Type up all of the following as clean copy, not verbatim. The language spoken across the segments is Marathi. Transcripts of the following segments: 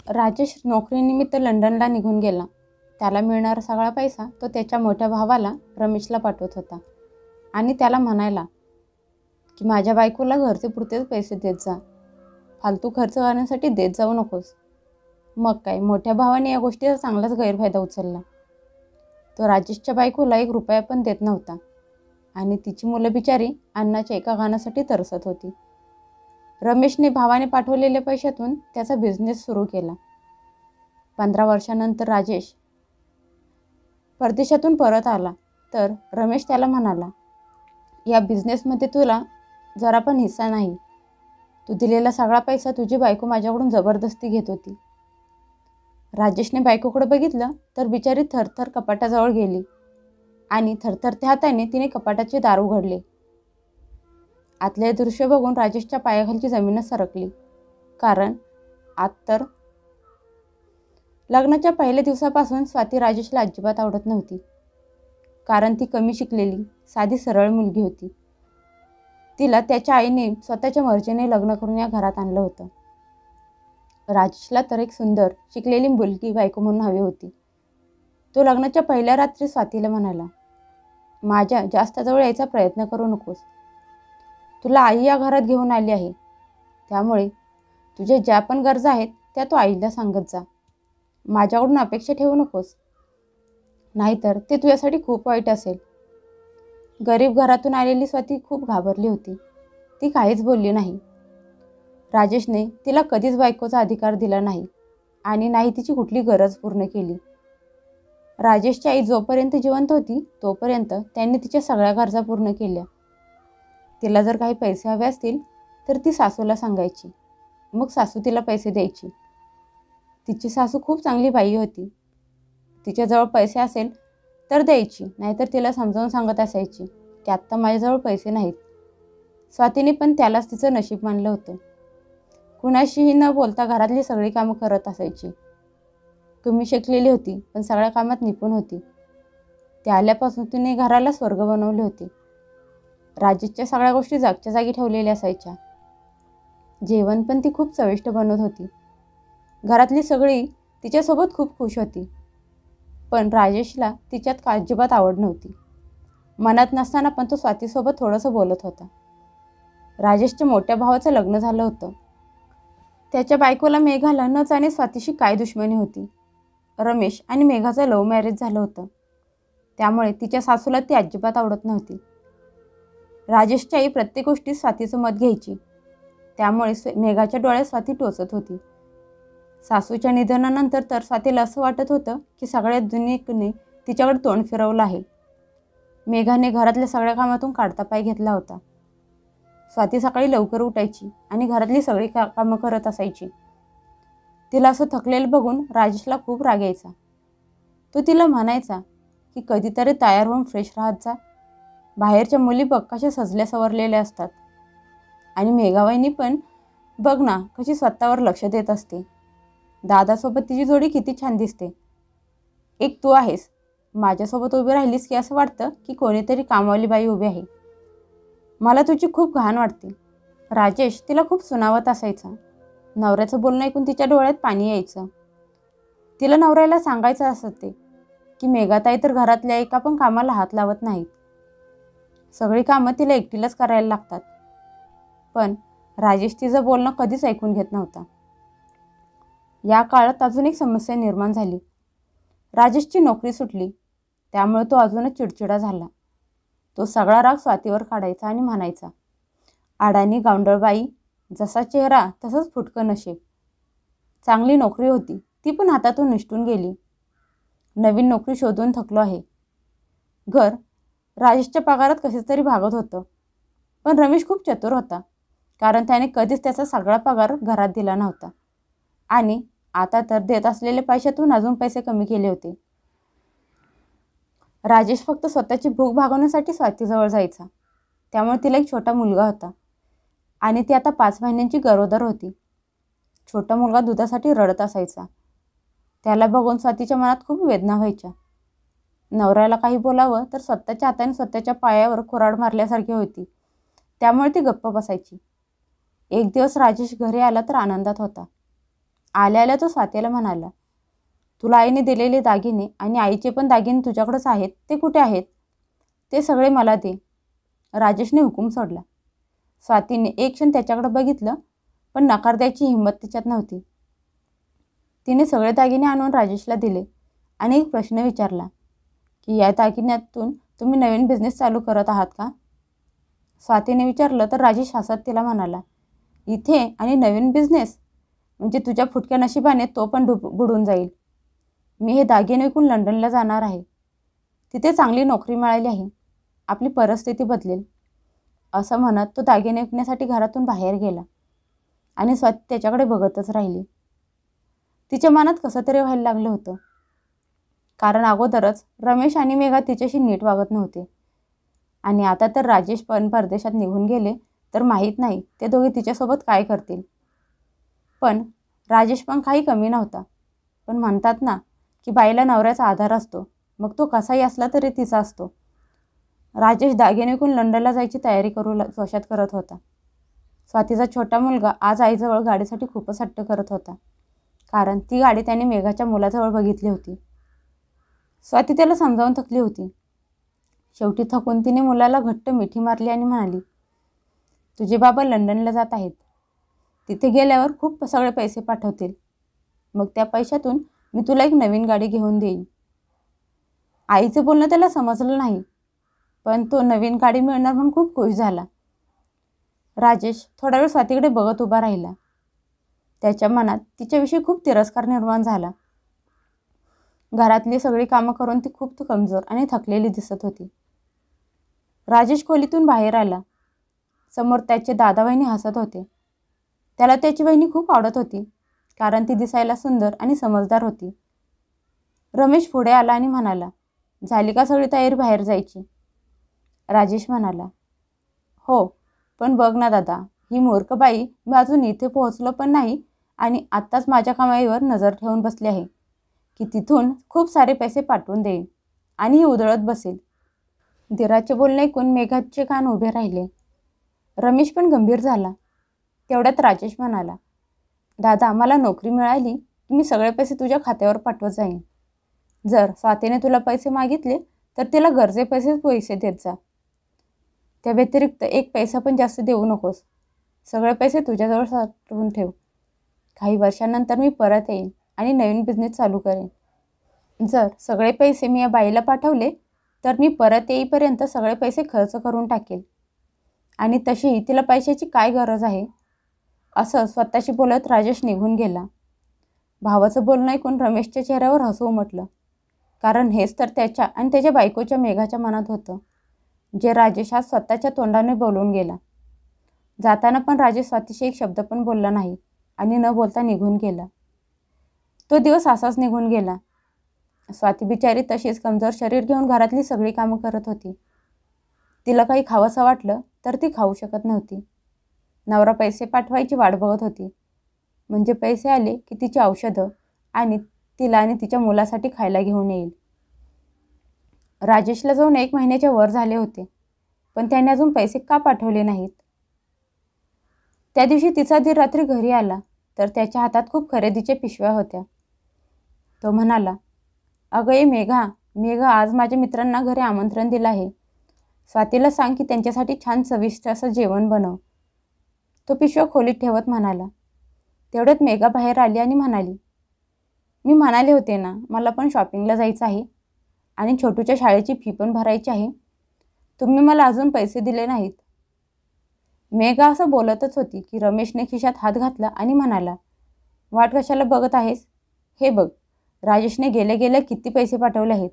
राजेश नोकरीनिमित्त लंडनला निघून गेला. त्याला मिळणारा सगळा पैसा तो त्याच्या मोठ्या भावाला रमेशला पाठवत होता आणि त्याला म्हणायला की माझ्या बायकोला घरचे पुरतेच पैसे देत जा, फालतू खर्च करण्यासाठी देत जाऊ नकोस. मग काय, मोठ्या भावाने या गोष्टीचा चांगलाच गैरफायदा उचलला. तो राजेशच्या बायकोला 1 रुपया पण देत नव्हता आणि तिची मुलं बिचारी अन्नाच्या एका घाण्यासाठी तरसत होती. रमेशने भावाने पाठवलेल्या पैशातून त्याचा बिझनेस सुरू केला. 15 वर्षानंतर राजेश परदेशातून परत आला तर रमेश त्याला म्हणाला, या बिझनेसमध्ये तुला जरा पण हिस्सा नाही. तू दिलेला सगळा पैसा तुझी बायको माझ्याकडून जबरदस्ती घेत होती. राजेशने बायकोकडे बघितलं तर बिचारी थरथर कपाटाजवळ गेली आणि थरथरत्या हाताने तिने कपाटाचे दार उघडले. आतले दृश्य बघून राजेशच्या पायाखालची जमीनच सरकली. कारण आत तर लग्नाच्या पहिल्या दिवसापासून स्वाती राजेशला अजिबात आवडत नव्हती. कारण ती कमी शिकलेली, साधी सरळ मुलगी होती. तिला त्याच्या आईने स्वतःच्या मर्जीने लग्न करून या घरात आणलं होतं. राजेशला तर एक सुंदर शिकलेली मुलगी बायको म्हणून हवी होती. तो लग्नाच्या पहिल्या रात्री स्वातीला म्हणाला, माझ्या जास्त जवळ यायचा प्रयत्न करू नकोस. तुला आई या घरात घेऊन आली आहे, त्यामुळे तुझ्या ज्या पण गरजा आहेत त्या तू आईला सांगत जा. माझ्याकडून अपेक्षा ठेवू नकोस, नाहीतर ते तुझ्यासाठी खूप वाईट असेल. गरीब घरातून आलेली स्वाती खूप घाबरली होती. ती काहीच बोलली नाही. राजेशने तिला कधीच बायकोचा अधिकार दिला नाही आणि नाही तिची कुठली गरज पूर्ण केली. राजेशची आई जोपर्यंत जिवंत होती तोपर्यंत त्यांनी तिच्या सगळ्या गरजा पूर्ण केल्या. तिला जर काही पैसे हवे असतील तर ती सासूला सांगायची, मग सासू तिला पैसे द्यायची. तिची सासू खूप चांगली बाई होती. तिच्याजवळ पैसे असेल तर द्यायची, नाहीतर तिला समजावून सांगत असायची की आत्ता माझ्याजवळ पैसे नाहीत. स्वातीने पण त्यालाच तिचं नशीब मानलं होतं. कुणाशीही न बोलता घरातली सगळी कामं करत असायची. कमी शिकलेली होती पण सगळ्या कामात निपुण होती. त्या आल्यापासून तिने घराला स्वर्ग बनवले होते. राजेशच्या सगळ्या गोष्टी जागच्या जागी ठेवलेल्या असायच्या. जेवण पण ती खूप चविष्ट बनवत होती. घरातली सगळी तिच्यासोबत खूप खुश होती. पण राजेशला तिच्यात अजिबात आवड नव्हती. मनात नसताना पण तो स्वातीसोबत थोडंसं बोलत होता. राजेशच्या मोठ्या भावाचं लग्न झालं होतं. त्याच्या बायकोला मेघाला न जाणे स्वातीशी काय दुश्मनी होती. रमेश आणि मेघाचं लव्ह मॅरेज झालं होतं, त्यामुळे तिच्या सासूला ती अजिबात आवडत नव्हती. राजेशची आई प्रत्येक गोष्टीत स्वातीचं मत घ्यायची, त्यामुळे मेघाच्या डोळ्यात स्वाती टोचत होती. सासूच्या निधनानंतर तर स्वातीला असं वाटत होतं की सगळ्या दुनियेने तिच्याकडे तोंड फिरवलं आहे. मेघाने घरातल्या सगळ्या कामातून काढता पाय घेतला होता. स्वाती सकाळी लवकर उठायची आणि घरातली सगळी कामं करत असायची. तिला असं थकलेलं बघून राजेशला खूप राग यायचा. तो तिला म्हणायचा की कधीतरी तयार होऊन फ्रेश राहत जा. बाहेरच्या मुली बघ कशा सजल्या सवरलेल्या असतात आणि मेघावाईनी पण बघ ना कशी स्वतःवर लक्ष देत असते. दादासोबत तिची जोडी किती छान दिसते. एक तू आहेस, माझ्यासोबत उभी राहिलीस की असं वाटतं की कोणीतरी कामवाली बाई उभी आहे. मला तुझी खूप घाण वाटते. राजेश तिला खूप सुनावत असायचा. नवऱ्याचं बोलणं ऐकून तिच्या डोळ्यात पाणी यायचं. तिला नवऱ्याला सांगायचं असते की मेघाताई तर घरातल्या एका पण कामाला हात लावत नाहीत. सगळी कामं तिला एकटीलाच करायला लागतात. पण राजेश तिचं बोलणं कधीच ऐकून घेत नव्हता. या काळात अजून एक समस्या निर्माण झाली. राजेशची नोकरी सुटली, त्यामुळे तो अजूनच चिडचिडा झाला. तो सगळा राग स्वातीवर काढायचा आणि म्हणायचा, अडाणी गावंढळबाई, जसा चेहरा तसंच फुटकं नशीब. चांगली नोकरी होती, ती पण हातातून निसटून गेली. नवीन नोकरी शोधून थकलो आहे. घर राजेशच्या पगारात कसे तरी भागत होतं. पण रमेश खूप चतुर होता, कारण त्याने कधीच त्याचा सगळा पगार घरात दिला नव्हता आणि आता तर देत असलेल्या पैशातून अजून पैसे कमी केले होते. राजेश फक्त स्वतःची भूक भागवण्यासाठी स्वातीजवळ जायचा. त्यामुळे तिला एक छोटा मुलगा होता आणि ती आता 5 महिन्यांची गरोदर होती. छोटा मुलगा दुधासाठी रडत असायचा. त्याला बघून स्वातीच्या मनात खूप वेदना व्हायच्या. नवऱ्याला काही बोलावं तर स्वतःच्या हाताने स्वतःच्या पायावर कुऱ्हाड मारल्यासारखी होती, त्यामुळे ती गप्प बसायची. एक दिवस राजेश घरी आला तर आनंदात होता. आल्या आल्या तो स्वातीला म्हणाला, तुला आईने दिलेले दागिने आणि आईचे पण दागिने तुझ्याकडेच आहेत, ते कुठे आहेत? ते सगळे मला दे. राजेशने हुकूम सोडला. स्वातीने एक क्षण त्याच्याकडे बघितलं, पण नकार द्यायची हिंमत तिच्यात नव्हती. तिने सगळे दागिने आणून राजेशला दिले आणि एक प्रश्न विचारला की या दागिन्यातून तुम्ही नवीन बिझनेस चालू करत आहात का? स्वातीने विचारलं तर राजेश हसत तिला म्हणाला, इथे आणि नवीन बिझनेस? म्हणजे तुझ्या फुटक्या नशिबाने तो पण बुडून जाईल. मी हे दागिने विकून लंडनला जाणार आहे. तिथे चांगली नोकरी मिळाली आहे. आपली परिस्थिती बदलेल. असं म्हणत तो दागिने विकण्यासाठी घरातून बाहेर गेला आणि स्वाती त्याच्याकडे बघतच राहिली. तिच्या मनात कसं तरी व्हायला लागलं होतं. कारण अगोदरच रमेश आणि मेघा तिच्याशी नीट वागत नव्हते आणि आता तर राजेश पण परदेशात निघून गेले तर माहीत नाही ते दोघे तिच्यासोबत काय करतील. पण राजेश पण काही कमी नव्हता. पण म्हणतात ना की बाईला नवऱ्याचा आधार असतो, मग तो कसाही असला तरी तिचा असतो. राजेश दागिने विकून लंडनला जायची तयारी जोशात करत होता. स्वातीचा छोटा मुलगा आज आईजवळ गाडीसाठी खूपच हट्ट करत होता, कारण ती गाडी त्याने मेघाच्या मुलाजवळ बघितली होती. स्वाती त्याला समजावून थकली होती. शेवटी थकून तिने मुलाला घट्ट मिठी मारली आणि म्हणाली, तुझे बाबा लंडनला जात आहेत. तिथे गेल्यावर खूप सगळे पैसे पाठवतील. मग त्या पैशातून मी तुला एक नवीन गाडी घेऊन देईन. आईचं बोलणं त्याला समजलं नाही, पण तो नवीन गाडी मिळणार म्हणून खूप खुश झाला. राजेश थोडा वेळ स्वातीकडे बघत उभा राहिला. त्याच्या मनात तिच्याविषयी खूप तिरस्कार निर्माण झाला. घरातली सगळी कामं करून ती खूप कमजोर आणि थकलेली दिसत होती. राजेश खोलीतून बाहेर आला. समोर त्याचे दादा वहिनी हसत होते. त्याला त्याची वहिनी खूप आवडत होती, कारण ती दिसायला सुंदर आणि समजदार होती. रमेश पुढे आला आणि म्हणाला, झाली का सगळी तयारी बाहेर जायची? राजेश म्हणाला, हो, पण बघ ना दादा, ही मूर्ख बाई मी अजून इथे पोहोचलो पण नाही आणि आत्ताच माझ्या कमाईवर नजर ठेवून बसली आहे की तिथून खूप सारे पैसे पाठवून देईन आणि ही उधळत बसेल. दिराचे बोलणे ऐकून मेघाचे कान उभे राहिले. रमेश पण गंभीर झाला. तेवढ्यात राजेश म्हणाला, दादा, मला नोकरी मिळाली की मी सगळे पैसे तुझ्या खात्यावर पाठवत जाईन. जर स्वातीने तुला पैसे मागितले तर तिला गरजे पैसे देत जा. त्या व्यतिरिक्त एक पैसा पण जास्त देऊ नकोस. सगळे पैसे तुझ्याजवळ साठवून ठेव. काही वर्षांनंतर मी परत येईन आणि नवीन बिझनेस चालू करेन. जर सगळे पैसे मी या बाईला पाठवले तर मी परत येईपर्यंत सगळे पैसे खर्च करून टाकेल आणि तशीही तिला पैशाची काय गरज आहे. असं स्वतःशी बोलत राजेश निघून गेला. भावाचं बोलणं ऐकून रमेशच्या चेहऱ्यावर हसू उमटलं, कारण हेच तर त्याच्या आणि त्याच्या बायकोच्या मेघाच्या मनात होतं, जे राजेश आज स्वतःच्या तोंडाने बोलून गेला. जाताना पण राजेश स्वातीशी एक शब्द पण बोलला नाही आणि न बोलता निघून गेला. तो दिवस असाच निघून गेला. स्वाती बिचारी तशीच कमजोर शरीर घेऊन घरातली सगळी कामं करत होती. तिला काही खावंसं वाटलं तर ती खाऊ शकत नव्हती. नवरा पैसे पाठवायची वाट बघत होती, म्हणजे पैसे आले की तिची औषधं आणि तिला आणि तिच्या मुलासाठी खायला घेऊन येईल. राजेशला जाऊन 1 महिन्याच्या वर झाले होते, पण त्याने अजून पैसे का पाठवले नाहीत? त्या दिवशी तिचा दीर रात्री घरी आला तर त्याच्या हातात खूप खरेदीच्या पिशव्या होत्या. तो म्हणाला, अगं ये मेघा, आज माझ्या मित्रांना घरी आमंत्रण दिलं आहे. स्वातीला सांग की त्यांच्यासाठी छान चविष्ट असं जेवण बनव. तो पिशव्या खोलीत ठेवत म्हणाला. तेवढ्यात मेघा बाहेर आली आणि म्हणाली, मी म्हणाले होते ना, मला पण शॉपिंगला जायचं आहे आणि छोटूच्या शाळेची फी पण भरायची आहे. तुम्ही मला अजून पैसे दिले नाहीत. मेघा असं बोलतच होती की रमेशने खिशात हात घातला आणि म्हणाला, वाट कशाला बघत आहेस? हे बघ, राजेशने गेले किती पैसे पाठवले आहेत.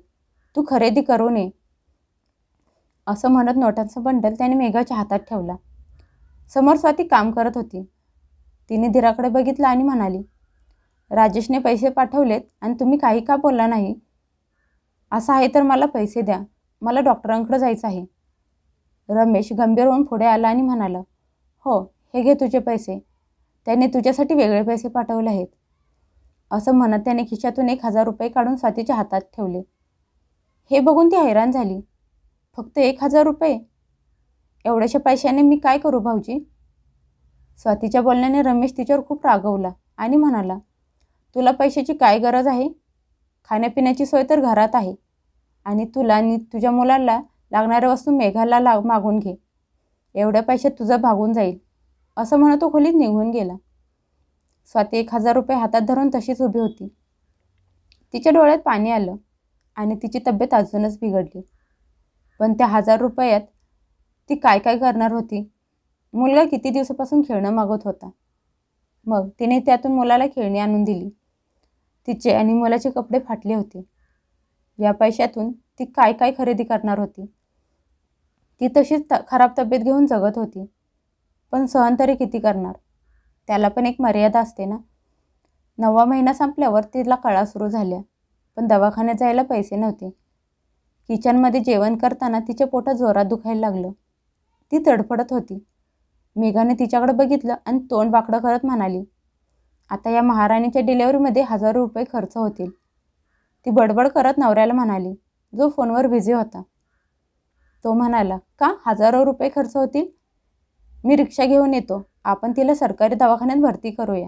तू खरेदी करू नये. असं म्हणत नोटांचा बंडल त्याने मेघाच्या हातात ठेवला. समोर स्वाती काम करत होती. तिने धीराकडे बघितलं आणि म्हणाली, राजेशने पैसे पाठवलेत आणि तुम्ही काही का बोलला नाही? असं आहे तर मला पैसे द्या, मला डॉक्टरांकडे जायचं आहे. रमेश गंभीर होऊन पुढे आला आणि म्हणाला, हो, हे घे तुझे पैसे. त्याने तुझ्यासाठी वेगळे पैसे पाठवले आहेत. असं म्हणत त्याने खिशातून 1,000 रुपये काढून स्वातीच्या हातात ठेवले. हे बघून ती हैराण झाली. फक्त 1,000 रुपये? एवढ्याशा पैशाने मी काय करू भाऊजी? स्वातीच्या बोलण्याने रमेश तिच्यावर खूप रागवला आणि म्हणाला, तुला पैशाची काय गरज आहे? खाण्यापिण्याची सोय तर घरात आहे आणि तुला आणि तुझ्या मुलाला लागणाऱ्या वस्तू मेघाला मागून घे. एवढ्या पैशात तुझं भागून जाईल, असं म्हणत तो खोलीत निघून गेला. स्वाती 1,000 रुपये हातात धरून तशीच उभी होती. तिच्या डोळ्यात पाणी आलं आणि तिची तब्येत अजूनच बिघडली. पण त्या 1,000 रुपयात ती काय काय करणार होती? मुलगा किती दिवसापासून खेळणं मागत होता. मग तिने त्यातून मुलाला खेळणी आणून दिली. तिचे आणि मुलाचे कपडे फाटले होते. या पैशातून ती काय काय खरेदी करणार होती? ती तशीच खराब तब्येत घेऊन जगत होती. पण सहन तरी किती करणार? त्याला पण एक मर्यादा असते ना. 9वा महिना संपल्यावर तिला कळा सुरू झाल्या. पण दवाखान्यात जायला पैसे नव्हते. किचनमध्ये जेवण करताना तिच्या पोटात जोरात दुखायला लागलं. ती तडफडत होती. मेघाने तिच्याकडे बघितलं आणि तोंड वाकडं करत म्हणाली, आता या महाराणीच्या डिलेव्हरीमध्ये 1,000 रुपये खर्च होतील. ती बडबड करत नवऱ्याला म्हणाली, जो फोनवर बिझी होता. तो म्हणाला, का 1,000 रुपये खर्च होतील? मी रिक्षा घेऊन येतो. आपण तिला सरकारी दवाखान्यात भरती करूया.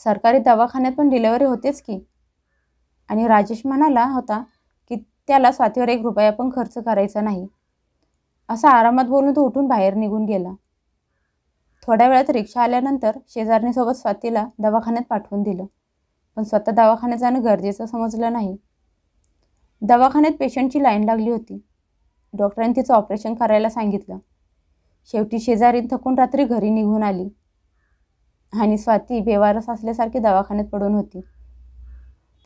सरकारी दवाखान्यात पण डिलेव्हरी होतेच की. आणि राजेश म्हणाला होता की त्याला स्वातीवर 1 रुपया पण खर्च करायचा नाही. असा आरामात बोलून तो उठून बाहेर निघून गेला. थोड्या वेळात रिक्षा आल्यानंतर शेजारणीसोबत स्वातीला दवाखान्यात पाठवून दिलं. पण स्वतः दवाखान्यात जाणं गरजेचं समजलं नाही. दवाखान्यात पेशंटची लाईन लागली होती. डॉक्टरांनी तिचं ऑपरेशन करायला सांगितलं. शेवटी शेजारी थकून रात्री घरी निघून आली आणि स्वाती बेवारस असल्यासारखी दवाखान्यात पडून होती.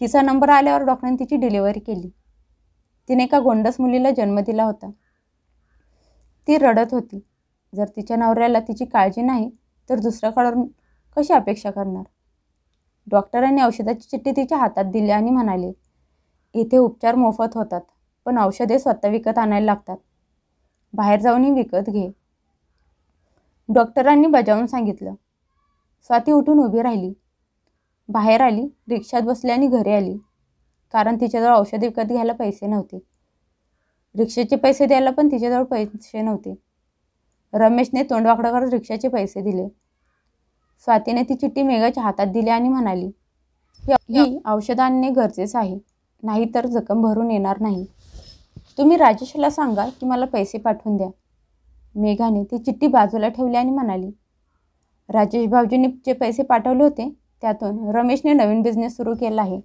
तिचा नंबर आल्यावर डॉक्टरांनी तिची डिलिव्हरी केली. तिने एका गोंडस मुलीला जन्म दिला होता. ती रडत होती. जर तिच्या नवऱ्याला तिची काळजी नाही तर दुसऱ्याकडून कशी अपेक्षा करणार? डॉक्टरांनी औषधाची चिठ्ठी तिच्या हातात दिली आणि म्हणाले, इथे उपचार मोफत होतात, पण औषधे स्वतः विकत आणायला लागतात. बाहेर जाऊनही विकत घे. डॉक्टरांनी बजावून सांगितलं. स्वाती उठून उभी राहिली. बाहेर आली, रिक्षात बसली आणि घरी आली. कारण तिच्याजवळ औषध विकत घ्यायला पैसे नव्हते. रिक्षाचे पैसे द्यायला पण तिच्याजवळ पैसे नव्हते. रमेशने तोंडवाकडं करत रिक्षाचे पैसे दिले. स्वातीने ती चिठ्ठी मेघाच्या हातात दिली आणि म्हणाली, ही औषधं आणणे गरजेचं आहे, नाहीतर जखम भरून येणार नाही. तुम्ही राजेशला सांगा की मला पैसे पाठवून द्या. मेघाने ती चिठ्ठी बाजूला ठेवली आणि म्हणाली, राजेश भाऊजींनी जे पैसे पाठवले होते त्यातून रमेशने नवीन बिझनेस सुरू केला आहे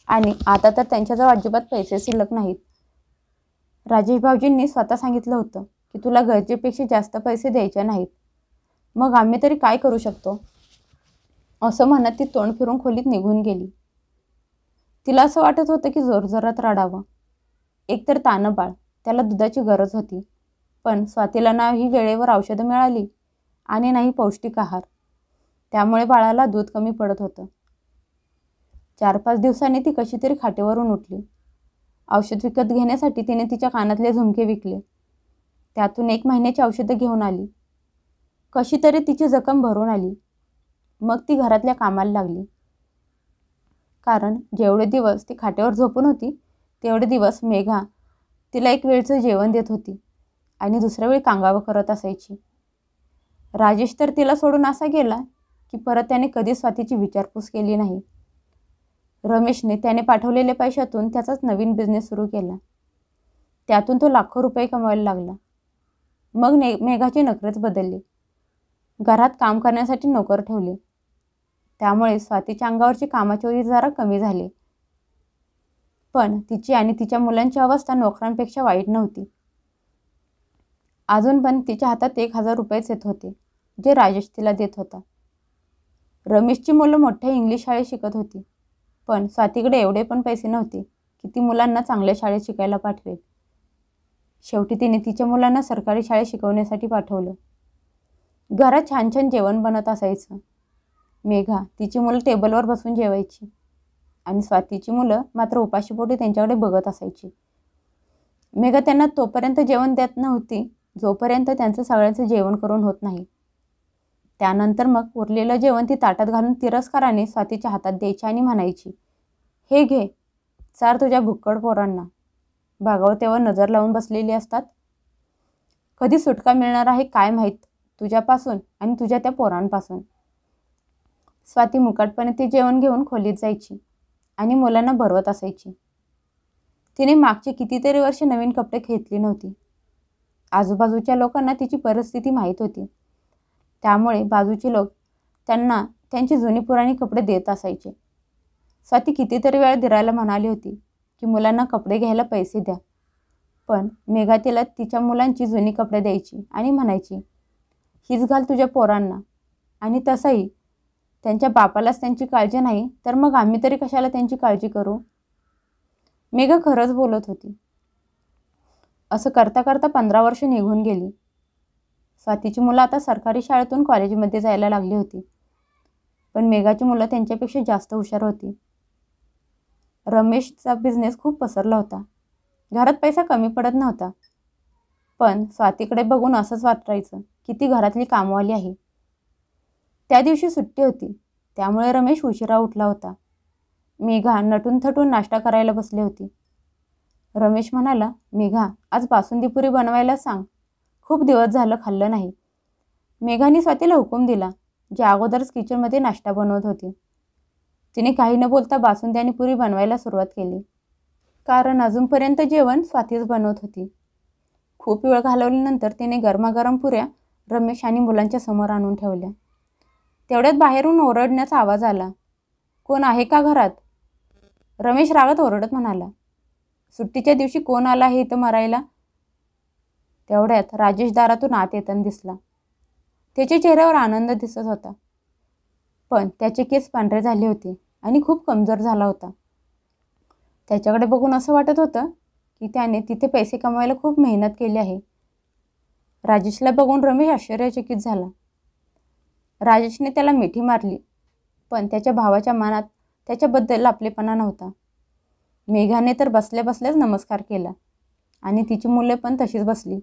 आणि आता तर त्यांच्याजवळ अजिबात पैसे शिल्लक नाहीत. राजेश भाऊजींनी स्वतः सांगितलं होतं की तुला गरजेपेक्षा जास्त पैसे द्यायचे नाहीत. मग आम्ही तरी काय करू शकतो? असं म्हणत ती तोंड फिरून खोलीत निघून गेली. तिला असं वाटत होतं की जोरजोरात रडावं. एकतर तानं बाळ, त्याला दुधाची गरज होती. पण स्वातीला नाही वेळेवर औषधं मिळाली आणि नाही पौष्टिक आहार. त्यामुळे बाळाला दूध कमी पडत होतं. 4-5 दिवसांनी ती कशी तरी खाटेवरून उठली. औषध विकत घेण्यासाठी तिने तिच्या कानातले झुमके विकले. त्यातून 1 महिन्याची औषधं घेऊन आली. कशी तरी तिची जखम भरून आली. मग ती घरातल्या कामाला लागली. कारण जेवढे दिवस ती खाटेवर झोपून होती तेवढे दिवस मेघा तिला एक वेळचं जेवण देत होती आणि दुसऱ्या वेळी कांगावं करत असायची. राजेश तर तिला सोडून असा गेला की परत त्याने कधीच स्वातीची विचारपूस केली नाही. रमेशने त्याने पाठवलेल्या पैशातून त्याचाच नवीन बिझनेस सुरू केला. त्यातून तो लाखो रुपये कमवायला लागला. मग मेघाचे नखरेच बदलले. घरात काम करण्यासाठी नोकर ठेवले. त्यामुळे स्वातीच्या अंगावरची कामाची ओझी जरा कमी झाली. पण तिची आणि तिच्या मुलांची अवस्था नोकरांपेक्षा वाईट नव्हती. अजून पण तिच्या हातात 1,000 रुपयेच येत होते, जे राजेश तिला देत होता. रमेशची मुलं मोठ्या इंग्लिश शाळेत शिकत होती. पण स्वातीकडे एवढे पण पैसे नव्हते की ती मुलांना चांगल्या शाळेत शिकायला पाठवेल. शेवटी तिने तिच्या मुलांना सरकारी शाळेत शिकवण्यासाठी पाठवलं. घरात छान छान जेवण बनत असायचं. मेघा तिची मुलं टेबलवर बसून जेवायची आणि स्वातीची मुलं मात्र उपाशीपोटी त्यांच्याकडे बघत असायची. मेघा त्यांना तोपर्यंत जेवण देत नव्हती जोपर्यंत त्यांचं सगळ्यांचं जेवण करून होत नाही. त्यानंतर मग उरलेलं जेवण ती ताटात घालून तिरस्काराने स्वातीच्या हातात द्यायची आणि म्हणायची, हे घे, चार तुझ्या भुक्कड पोरांना. भागावर तेव्हा नजर लावून बसलेली असतात. कधी सुटका मिळणार आहे काय माहीत तुझ्यापासून आणि तुझ्या त्या पोरांपासून. स्वाती मुकाटपणे ते जेवण घेऊन खोलीत जायची आणि मुलांना भरवत असायची. तिने मागचे कितीतरी वर्ष नवीन कपडे घेतली नव्हती. आजूबाजूच्या लोकांना तिची परिस्थिती माहीत होती, त्यामुळे बाजूचे लोक त्यांना त्यांची जुनी पुराणी कपडे देत असायचे. स्वाती कितीतरी वेळा दिराला म्हणाली होती की मुलांना कपडे घ्यायला पैसे द्या, पण मेघा तिला तिच्या मुलांची जुनी कपडे द्यायची आणि म्हणायची, हीच घाल तुझ्या पोरांना. आणि तसंही त्यांच्या बापालाच त्यांची काळजी नाही तर मग आम्ही तरी कशाला त्यांची काळजी करू. मेघा खरंच बोलत होती. असं करता करता 15 वर्ष निघून गेली. स्वातीची मुलं आता सरकारी शाळेतून कॉलेजमध्ये जायला लागली होती, पण मेघाची मुलं त्यांच्यापेक्षा जास्त हुशार होती. रमेशचा बिझनेस खूप पसरला होता. घरात पैसा कमी पडत नव्हता, पण स्वातीकडे बघून असंच वाटायचं की ती घरातली कामवाली आहे. त्या दिवशी सुट्टी होती, त्यामुळे रमेश उशिरा उठला होता. मेघा नटून थटून नाश्ता करायला बसली होती. रमेश म्हणाला, मेघा, आज बासुंदी पुरी बनवायला सांग, खूप दिवस झालं खाल्लं नाही. मेघाने स्वातीला हुकूम दिला, जी अगोदरच किचनमध्ये नाश्ता बनवत होती. तिने काही न बोलता बासुंदी आणि पुरी बनवायला सुरुवात केली, कारण अजूनपर्यंत जेवण स्वातीच बनवत होती. खूप वेळ घालवल्यानंतर तिने गरमागरम पुऱ्या रमेश आणि मुलांच्या समोर आणून ठेवल्या. तेवढ्यात बाहेरून ओरडण्याचा आवाज आला. कोण आहे का घरात? रमेश रागात ओरडत म्हणाला, सुट्टीच्या दिवशी कोण आला आहे इथं मरायला? तेवढ्यात राजेश दारातून आत येताना दिसला. त्याच्या चेहऱ्यावर आनंद दिसत होता, पण त्याचे केस पांढरे झाले होते आणि खूप कमजोर झाला होता. त्याच्याकडे बघून असं वाटत होतं की त्याने तिथे पैसे कमवायला खूप मेहनत केली आहे. राजेशला बघून रमेश आश्चर्यचकित झाला. राजेशने त्याला मिठी मारली, पण त्याच्या भावाच्या मनात त्याच्याबद्दल आपलेपणा नव्हता. मेघाने तर बसल्या बसल्याच नमस्कार केला आणि तिची मुले पण तशीच बसली.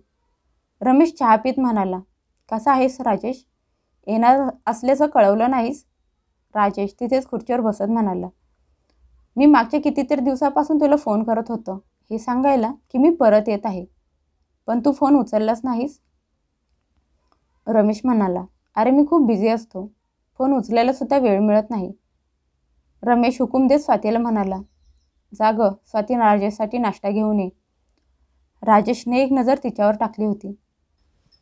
रमेश चहा पीत म्हणाला, कसा आहेस राजेश? येणार असल्याचं कळवलं नाहीस? राजेश तिथेच खुर्चीवर बसत म्हणाला, मी मागच्या कितीतरी दिवसापासून तुला फोन करत होतो हे सांगायला की मी परत येत आहे, पण तू फोन उचललाच नाहीस. रमेश म्हणाला, अरे मी खूप बिझी असतो, फोन उचलायला सुद्धा वेळ मिळत नाही. रमेश हुकूम देत स्वातीला म्हणाला, जा गं स्वाती, राजेशसाठी नाश्ता घेऊन ये. राजेशने एक नजर तिच्यावर टाकली होती.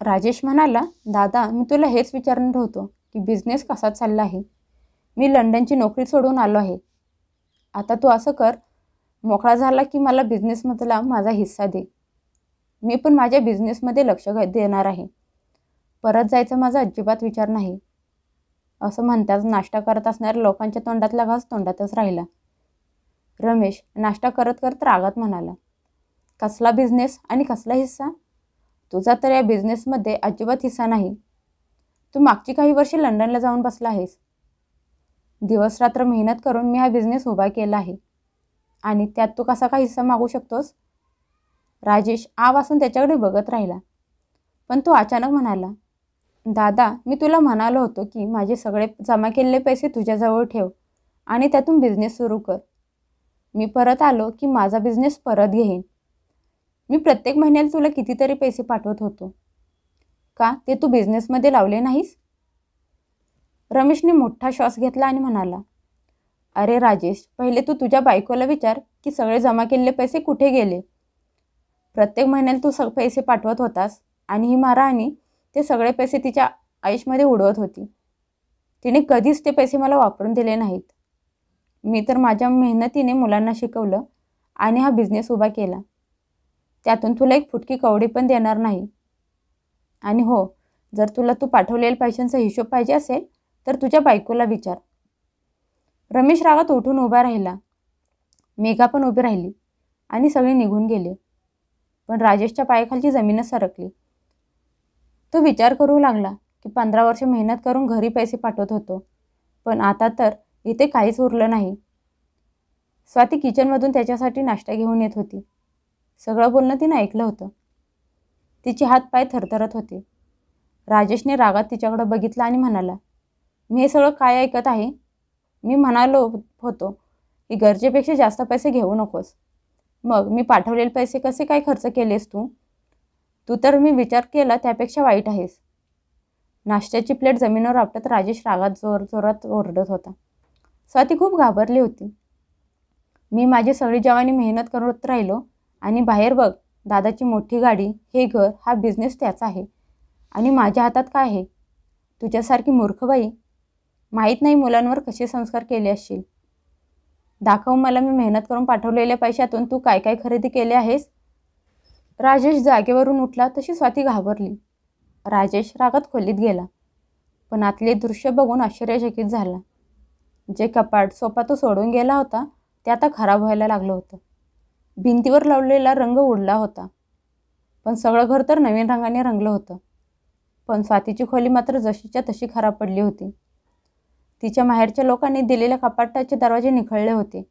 राजेश म्हणाला, दादा, मी तुला हेच विचारणार होतो की बिझनेस कसा चालला आहे. मी लंडनची नोकरी सोडून आलो आहे. आता तू असं कर, मोकळा झाला की मला बिझनेसमधला माझा हिस्सा दे. मी पण माझ्या बिझनेसमध्ये लक्ष देणार आहे. परत जायचा माझा अजिबात विचार नाही. असं म्हणताच नाश्ता करत असणाऱ्या लोकांच्या तोंडातला घास तोंडातच राहिला. रमेश नाश्ता करत करत रागात म्हणाला, कसला बिझनेस आणि कसला हिस्सा? तुझा तर या बिझनेसमध्ये अजिबात हिस्सा नाही. तू मागची काही वर्षे लंडनला जाऊन बसला आहेस. दिवसरात्र मेहनत करून मी हा बिझनेस उभा केला आहे आणि त्यात तू कसा काय हिस्सा मागू शकतोस? राजेश आ वासून त्याच्याकडे बघत राहिला, पण तो अचानक म्हणाला, दादा, मी तुला म्हणालो होतो की माझे सगळे जमा केलेले पैसे तुझ्याजवळ ठेव आणि त्यातून बिझनेस सुरू कर. मी परत आलो की माझा बिझनेस परत घेईन. मी प्रत्येक महिन्याला तुला कितीतरी पैसे पाठवत होतो. का ते तू बिझनेसमध्ये लावले नाहीस? रमेशने मोठा श्वास घेतला आणि म्हणाला, अरे राजेश, पहिले तू तुझ्या बायकोला विचार की सगळे जमा केलेले पैसे कुठे गेले. प्रत्येक महिन्याला तू पैसे पाठवत होतास आणि ही महाराणी ते सगळे पैसे तिच्या आयुष्यामध्ये उडवत होती. तिने कधीच ते पैसे मला वापरून दिले नाहीत. मी तर माझ्या मेहनतीने मुलांना शिकवलं आणि हा बिझनेस उभा केला. त्यातून तुला एक फुटकी कवडी पण देणार नाही. आणि हो, जर तुला तू पाठवलेल्या पैशांचा हिशोब पाहिजे असेल तर तुझ्या बायकोला विचार. रमेश रागात उठून उभा राहिला. मेघा पण उभी राहिली आणि सगळे निघून गेले. पण राजेशच्या पायाखालची जमीनच सरकली. तो विचार करू लागला की 15 वर्ष मेहनत करून घरी पैसे पाठवत होतो, पण आता तर इथे काहीच उरलं नाही. स्वाती किचनमधून त्याच्यासाठी नाश्ता घेऊन येत होती. सगळं बोलणं तिने ऐकलं होतं. तिचे हात पाय थरथरत होते. राजेशने रागात तिच्याकडे बघितलं आणि म्हणाला, मी हे सगळं काय ऐकत आहे? मी म्हणालो होतो की गरजेपेक्षा जास्त पैसे घेऊ नकोस. मग मी पाठवलेले पैसे कसे काय खर्च केलेस तू? तू तर मी विचार केला त्यापेक्षा वाईट आहेस. नाश्त्याची प्लेट जमिनीवर आपटत राजेश रागात जोरात ओरडत होता. स्वाती खूप घाबरली होती. मी माझी सगळी जवानी मेहनत करत राहिलो आणि बाहेर बघ, दादाची मोठी गाडी, हे घर, हा बिझनेस त्याचा आहे आणि माझ्या हातात काय आहे? तुझ्यासारखी मूर्ख बाई, माहीत नाही मुलांवर कसे संस्कार केले असतील. दाखव मला, मी मेहनत करून पाठवलेल्या पैशातून तू काय काय खरेदी केले आहेस? राजेश जागेवरून उठला तशी स्वाती घाबरली. राजेश रागात खोलीत गेला, पण आतले दृश्य बघून आश्चर्यचकित झाला. जे कपाट, सोफा तो सोडून गेला होता ते आता खराब व्हायला लागलं होतं. भिंतीवर लावलेला रंग उडला होता, पण सगळं घर तर नवीन रंगाने रंगलं होतं. पण स्वातीची खोली मात्र जशीच्या तशी खराब पडली होती. तिच्या माहेरच्या लोकांनी दिलेल्या कपाटाचे दरवाजे निखळले होते.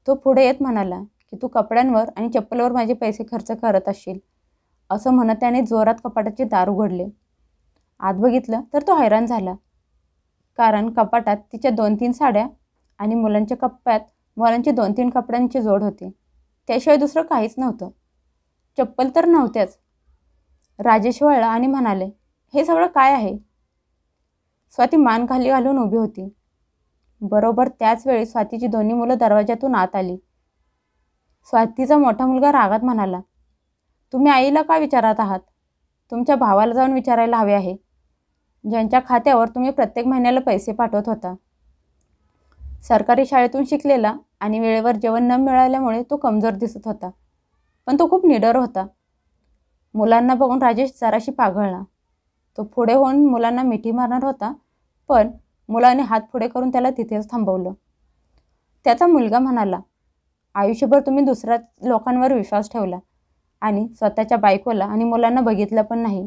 तो पुढे येत म्हणाला की तू कपड्यांवर आणि चप्पलवर माझे पैसे खर्च करत असशील, असं म्हणत त्याने जोरात कपाटाचे दार उघडले. आत बघितलं तर तो हैराण झाला, कारण कपाटात तिच्या 2-3 साड्या आणि मुलांच्या कप्प्यात मुलांचे 2-3 कपड्यांचे जोड होते. त्याशिवाय दुसरं काहीच नव्हतं. चप्पल तर नव्हत्याच. राजेश वळला आणि म्हणाले, हे सगळं काय आहे? स्वाती मान खाली घालून उभी होती. बरोबर त्याच वेळी स्वातीची दोन्ही मुलं दरवाजातून आत आली. स्वातीचा मोठा मुलगा रागात म्हणाला, तुम्ही आईला का विचारत आहात? तुमच्या भावाला जाऊन विचारायला हवे आहे, ज्यांच्या खात्यावर तुम्ही प्रत्येक महिन्याला पैसे पाठवत होता. सरकारी शाळेतून शिकलेला आणि वेळेवर जेवण न मिळाल्यामुळे तो कमजोर दिसत होता, पण तो खूप निडर होता. मुलांना बघून राजेश जराशी पाघळला. तो पुढे होऊन मुलांना मिठी मारणार होता, पण मुलाने हात पुढे करून त्याला तिथेच थांबवलं. त्याचा मुलगा म्हणाला, आयुष्यभर तुम्ही दुसऱ्या लोकांवर विश्वास ठेवला आणि स्वतःच्या बायकोला आणि मुलांना बघितलं पण नाही.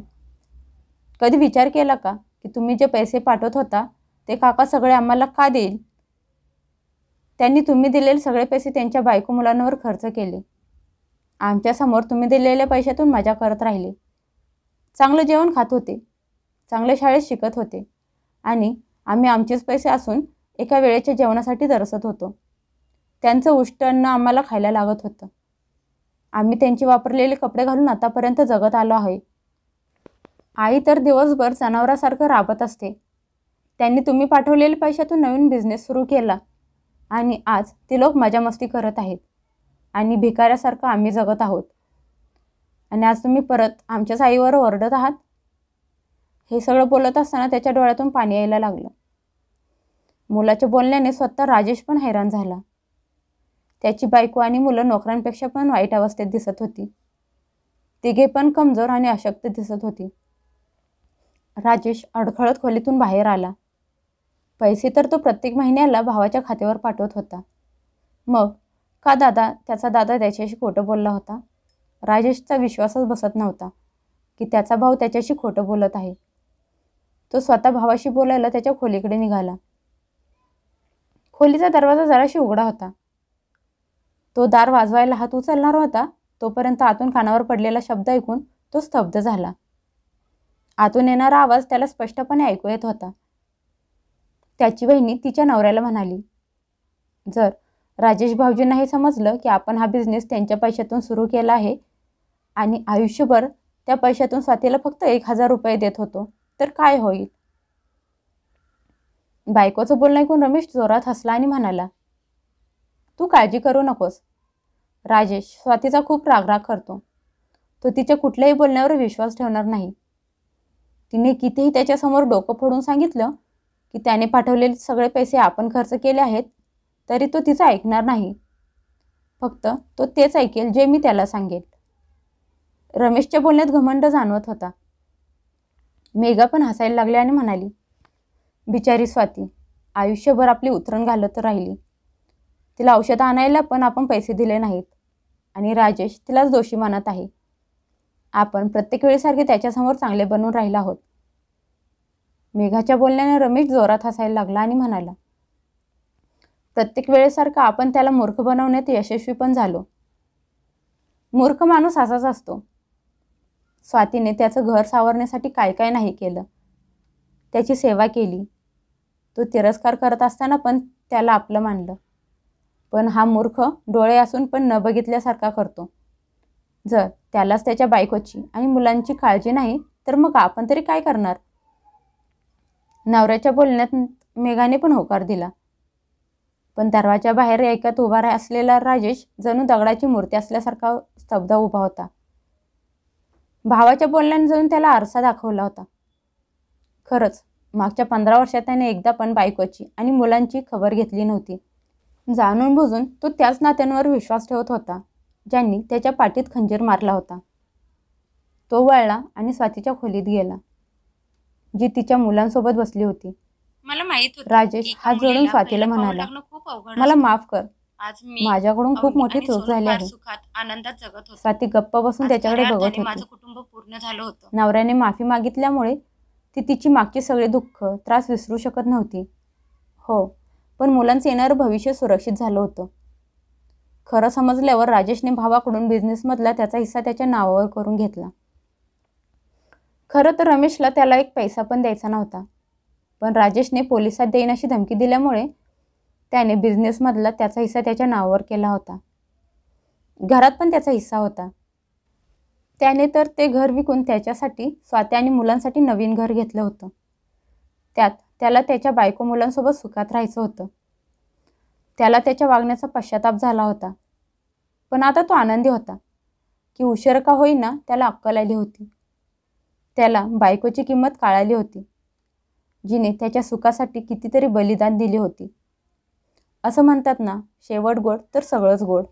कधी विचार केला का की तुम्ही जे पैसे पाठवत होता ते काका सगळे आम्हाला का देईल? त्यांनी तुम्ही दिलेले सगळे पैसे त्यांच्या बायको मुलांवर खर्च केले. आमच्यासमोर तुम्ही दिलेल्या पैशातून मजा करत राहिले. चांगलं जेवण खात होते, चांगल्या शाळेत शिकत होते आणि आम्ही आमचेच पैसे असून एका वेळेच्या जेवणासाठी तरसत होतो. त्यांचं उष्ट अन्न आम्हाला खायला लागत होतं. आम्ही त्यांचे वापरलेले कपडे घालून आतापर्यंत जगत आलो आहे. आई तर दिवसभर जनावरासारखं राबत असते. त्यांनी तुम्ही पाठवलेल्या पैशातून नवीन बिझनेस सुरू केला आणि आज ती लोक मजा मस्ती करत आहेत आणि भिकाऱ्यासारखं आम्ही जगत आहोत. आणि आज तुम्ही परत आमच्याच आईवर ओरडत आहात. हे सगळं बोलत असताना त्याच्या डोळ्यातून पाणी यायला लागलं. मुलाच्या बोलण्याने स्वतः राजेश पण हैराण झाला. त्याची बायको आणि मुलं नोकरांपेक्षा पण वाईट अवस्थेत दिसत होती. तिघे पण कमजोर आणि अशक्त दिसत होती. राजेश अडखळत खोलीतून बाहेर आला. पैसे तर तो प्रत्येक महिन्याला भावाच्या खात्यावर पाठवत होता. मग का त्याचा दादा त्याच्याशी खोटं बोलला होता? राजेशचा विश्वासच बसत नव्हता की त्याचा भाऊ त्याच्याशी खोटं बोलत आहे. तो स्वतः भावाशी बोलायला त्याच्या खोलीकडे निघाला. खोलीचा दरवाजा जराशी उघडा होता. तो दार वाजवायला हात उचलणार होता तोपर्यंत आतून कानावर पडलेला शब्द ऐकून तो स्तब्ध झाला. आतून येणारा आवाज त्याला स्पष्टपणे ऐकू येत होता. त्याची बहिणी तिच्या नवऱ्याला म्हणाली, जर राजेश भाऊजींना हे समजलं की आपण हा बिझनेस त्यांच्या पैशातून सुरू केला आहे आणि आयुष्यभर त्या पैशातून स्वातीला फक्त 1000 रुपये देत होतो तर काय होईल? बायकोचं बोलणं ऐकून रमेश जोरात हसला आणि म्हणाला, तू काळजी करू नकोस. राजेश स्वातीचा खूप रागराग करतो. तो तिच्या कुठल्याही बोलण्यावर विश्वास ठेवणार नाही. तिने कितीही त्याच्यासमोर डोकं फोडून सांगितलं की त्याने पाठवलेले सगळे पैसे आपण खर्च केले आहेत तरी तो तिचं ऐकणार नाही. फक्त तो तेच ऐकेल जे मी त्याला सांगेल. रमेशच्या बोलण्यात घमंड जाणवत होता. मेघा पण हसायला लागली आणि म्हणाली, बिचारी स्वाती आयुष्यभर आपली उतरण घालत राहिली. तिला औषधं आणायला पण आपण पैसे दिले नाहीत आणि राजेश तिलाच दोषी मानत आहे. आपण प्रत्येक वेळेसारखे त्याच्यासमोर चांगले बनून राहिला आहोत. मेघाच्या बोलण्याने रमेश जोरात हसायला लागला आणि म्हणाला, प्रत्येक वेळेसारखं आपण त्याला मूर्ख बनवण्यात यशस्वी पण झालो. मूर्ख माणूस असाच असतो. स्वातीने त्याचं घर सावरण्यासाठी काय काय नाही केलं. त्याची सेवा केली. तो तिरस्कार करत असताना पण त्याला आपलं मानलं. पण हा मूर्ख डोळे असून पण न बघितल्यासारखा करतो. जर त्यालाच त्याच्या बायकोची आणि मुलांची काळजी नाही तर मग आपण तरी काय करणार? नवऱ्याच्या बोलण्यात मेघाने पण होकार दिला. पण दरवाजाबाहेर ऐकत उभा असलेला राजेश जणू दगडाची मूर्ती असल्यासारखा स्तब्ध उभा होता. भावाच्या बोलण्याने जाऊन त्याला आरसा दाखवला होता. खरंच मागच्या 15 वर्षात त्याने एकदा पण बायकोची आणि मुलांची खबर घेतली नव्हती. जाणून बुजून तो त्याच नात्यांवर विश्वास ठेवत होता ज्यांनी त्याच्या पाठीत खंजीर मारला होता. तो वळला आणि स्वातीच्या खोलीत गेला, जी तिच्या मुलांसोबत बसली होती. मला माहित होतं राजेश एका हात जोडून मुलीला स्वातीला पहिलं पाऊल म्हणाला, टाकणं खूप अवघड मला असतं. माफ कर, आज मी माझ्याकडून खूप अवनी मोठी आणि चूक सोनू झाली फार आहे. सुखात आनंदात जगत होतो. स्वाती गप्प बसून आज त्याच्याकडे खऱ्या बघत अर्थाने होती. माझं कुटुंब पूर्ण झालं होतं. नवऱ्याने माफी मागितल्यामुळे ती तिची मागची सगळे दुःख त्रास विसरू शकत नव्हती. हो, पण मुलांचं येणारं भविष्य सुरक्षित झालं होतं. खरं समजल्यावर राजेशने भावाकडून बिझनेसमधला त्याचा हिस्सा त्याच्या नावावर करून घेतला. खरं तर रमेशला त्याला एक पैसा पण द्यायचा नव्हता, पण राजेशने पोलिसात देईन अशी धमकी दिल्यामुळे त्याने बिझनेसमधला त्याचा हिस्सा त्याच्या नावावर केला होता. घरात पण त्याचा हिस्सा होता. त्याने तर ते घर विकून त्याच्यासाठी, स्वाती आणि मुलांसाठी नवीन घर घेतलं होतं. त्यात त्याला त्याच्या बायको मुलांसोबत सुखात राहायचं होतं. त्याला त्याच्या वागण्याचा पश्चाताप झाला होता, पण आता तो आनंदी होता की उशीर का होईना त्याला अक्कल आली होती. त्याला बायकोची किंमत कळाली होती, जिने त्याच्या सुखासाठी कितीतरी बलिदान दिली होती. असं म्हणतात ना, शेवट गोड तर सगळंच गोड.